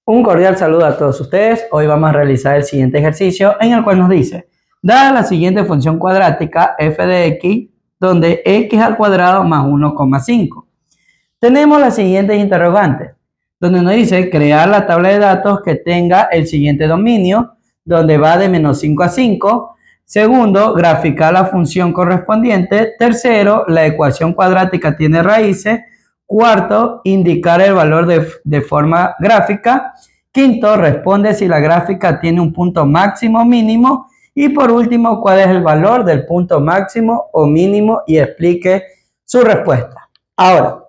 Un cordial saludo a todos ustedes. Hoy vamos a realizar el siguiente ejercicio en el cual nos dice, dada la siguiente función cuadrática f de x, donde x al cuadrado más 1,5. Tenemos las siguientes interrogantes, donde nos dice crear la tabla de datos que tenga el siguiente dominio, donde va de menos 5 a 5. Segundo, graficar la función correspondiente. Tercero, la ecuación cuadrática tiene raíces. Cuarto, indicar el valor de forma gráfica. Quinto, responde si la gráfica tiene un punto máximo o mínimo. Y por último, cuál es el valor del punto máximo o mínimo y explique su respuesta. Ahora,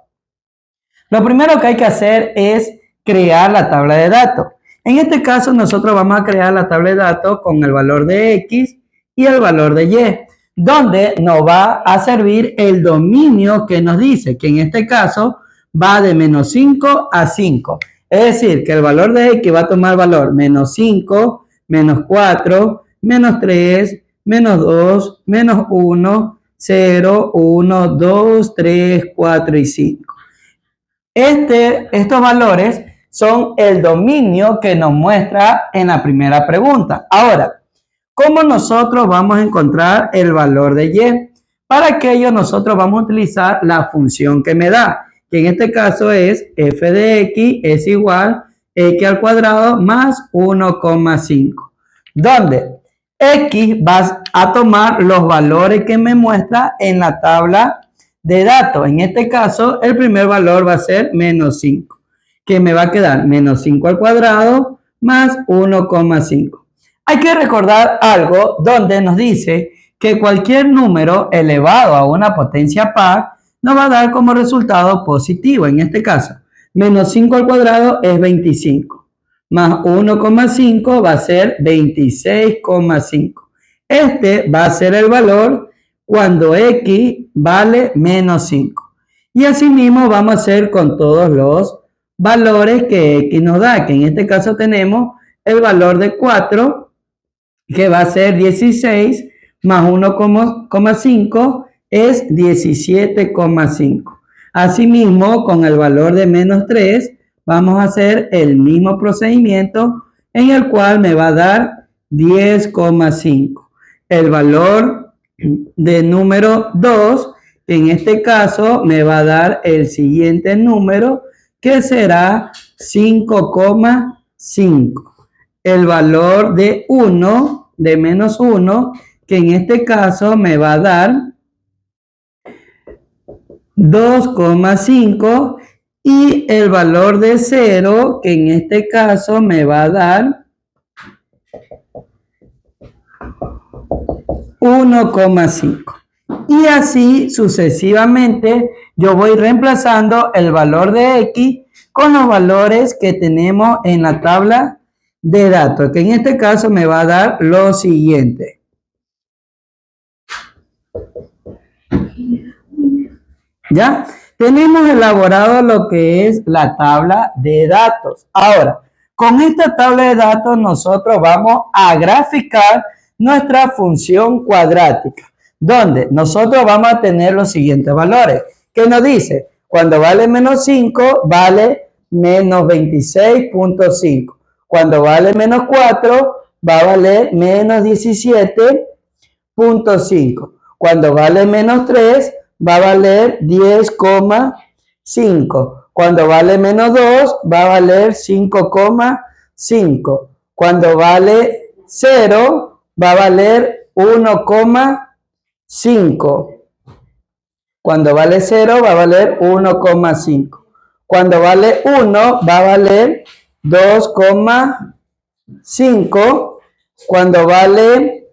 lo primero que hay que hacer es crear la tabla de datos. En este caso, nosotros vamos a crear la tabla de datos con el valor de x y el valor de y, donde nos va a servir el dominio que nos dice que en este caso va de menos 5 a 5. Es decir, que el valor de x va a tomar valor menos 5, menos 4, menos 3, menos 2, menos 1, 0, 1, 2, 3, 4 y 5. Estos valores son el dominio que nos muestra en la primera pregunta. Ahora, ¿cómo nosotros vamos a encontrar el valor de y? Para aquello nosotros vamos a utilizar la función que me da, que en este caso es f de x es igual a x al cuadrado más 1,5, donde x va a tomar los valores que me muestra en la tabla de datos. En este caso, el primer valor va a ser menos 5, que me va a quedar menos 5 al cuadrado más 1,5. Hay que recordar algo donde nos dice que cualquier número elevado a una potencia par nos va a dar como resultado positivo. En este caso, menos 5 al cuadrado es 25, más 1,5 va a ser 26,5. Este va a ser el valor cuando x vale menos 5. Y asimismo vamos a hacer con todos los valores que x nos da, que en este caso tenemos el valor de 4, que va a ser 16, más 1,5 es 17,5. Asimismo, con el valor de menos 3, vamos a hacer el mismo procedimiento en el cual me va a dar 10,5. El valor de número 2, en este caso me va a dar el siguiente número, que será 5,5. El valor de 1, de menos 1, que en este caso me va a dar 2,5, y el valor de 0, que en este caso me va a dar 1,5. Y así sucesivamente yo voy reemplazando el valor de x con los valores que tenemos en la tabla de datos, que en este caso me va a dar lo siguiente. ¿Ya? Tenemos elaborado lo que es la tabla de datos. Ahora, con esta tabla de datos nosotros vamos a graficar nuestra función cuadrática, donde nosotros vamos a tener los siguientes valores, que nos dice, cuando vale menos 5, vale menos 26,5. Cuando vale menos 4, va a valer menos 17,5. Cuando vale menos 3, va a valer 10,5. Cuando vale menos 2, va a valer 5,5. Cuando vale 0, va a valer 1,5. Cuando vale 0, va a valer 1,5. Cuando vale 1, va a valer 2,5. Cuando vale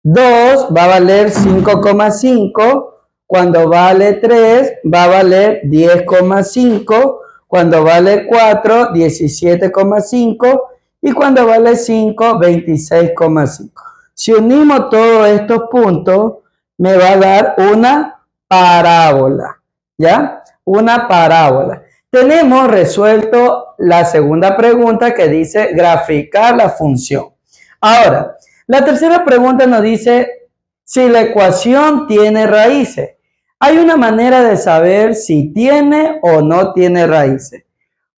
2, va a valer 5,5. Cuando vale 3, va a valer 10,5. Cuando vale 4, 17,5. Y cuando vale 5, 26,5. Si unimos todos estos puntos, me va a dar una parábola, ¿ya? Una parábola. Tenemos resuelto la segunda pregunta, que dice graficar la función. Ahora, la tercera pregunta nos dice si la ecuación tiene raíces. Hay una manera de saber si tiene o no tiene raíces.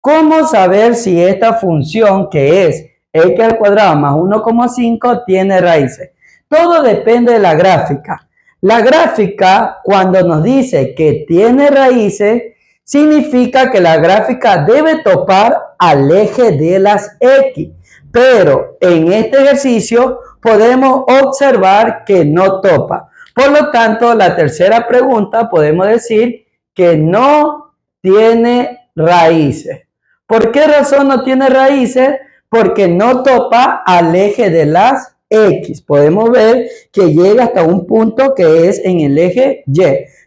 ¿Cómo saber si esta función que es x al cuadrado más 1,5 tiene raíces? Todo depende de la gráfica. La gráfica, cuando nos dice que tiene raíces, significa que la gráfica debe topar al eje de las x. Pero en este ejercicio podemos observar que no topa. Por lo tanto, la tercera pregunta podemos decir que no tiene raíces. ¿Por qué razón no tiene raíces? Porque no topa al eje de las X. Podemos ver que llega hasta un punto que es en el eje Y,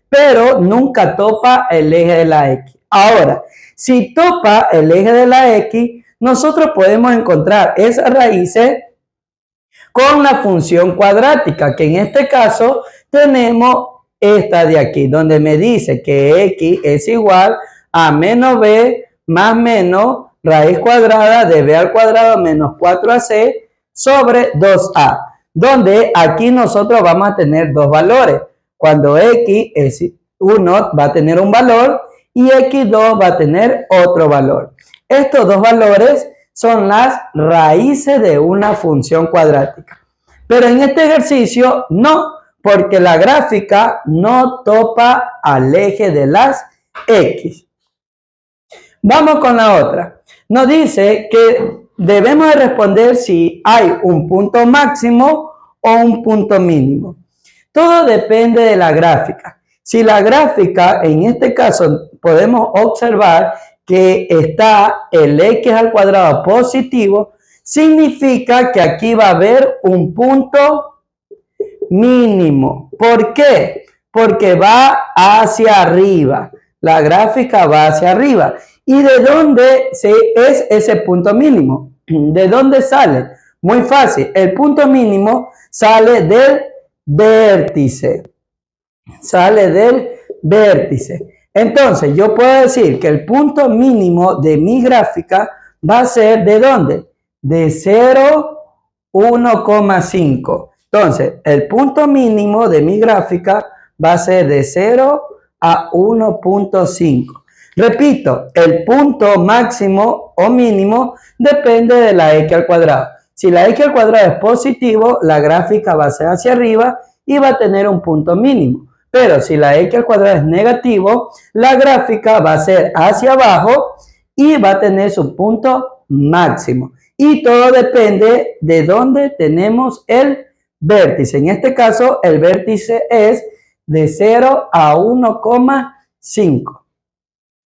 pero nunca topa el eje de la X. Ahora, si topa el eje de la X, nosotros podemos encontrar esas raíces con la función cuadrática, que en este caso tenemos esta de aquí, donde me dice que X es igual a menos B más menos raíz cuadrada de B al cuadrado menos 4AC sobre 2A, donde aquí nosotros vamos a tener dos valores. Cuando X es 1 va a tener un valor y X2 va a tener otro valor. Estos dos valores son las raíces de una función cuadrática. Pero en este ejercicio no, porque la gráfica no topa al eje de las X. Vamos con la otra. Nos dice que debemos de responder si hay un punto máximo o un punto mínimo. Todo depende de la gráfica. Si la gráfica, en este caso, podemos observar que está el x al cuadrado positivo, significa que aquí va a haber un punto mínimo. ¿Por qué? Porque va hacia arriba. La gráfica va hacia arriba. ¿Y de dónde es ese punto mínimo? ¿De dónde sale? Muy fácil. El punto mínimo sale del vértice. Sale del vértice. Entonces, yo puedo decir que el punto mínimo de mi gráfica va a ser ¿de dónde? De 0, 1,5. Entonces, el punto mínimo de mi gráfica va a ser de 0 a 1,5. Repito, el punto máximo o mínimo depende de la x al cuadrado. Si la x al cuadrado es positivo, la gráfica va a ser hacia arriba y va a tener un punto mínimo. Pero si la x al cuadrado es negativo, la gráfica va a ser hacia abajo y va a tener su punto máximo. Y todo depende de dónde tenemos el vértice. En este caso, el vértice es de 0 a 1,5.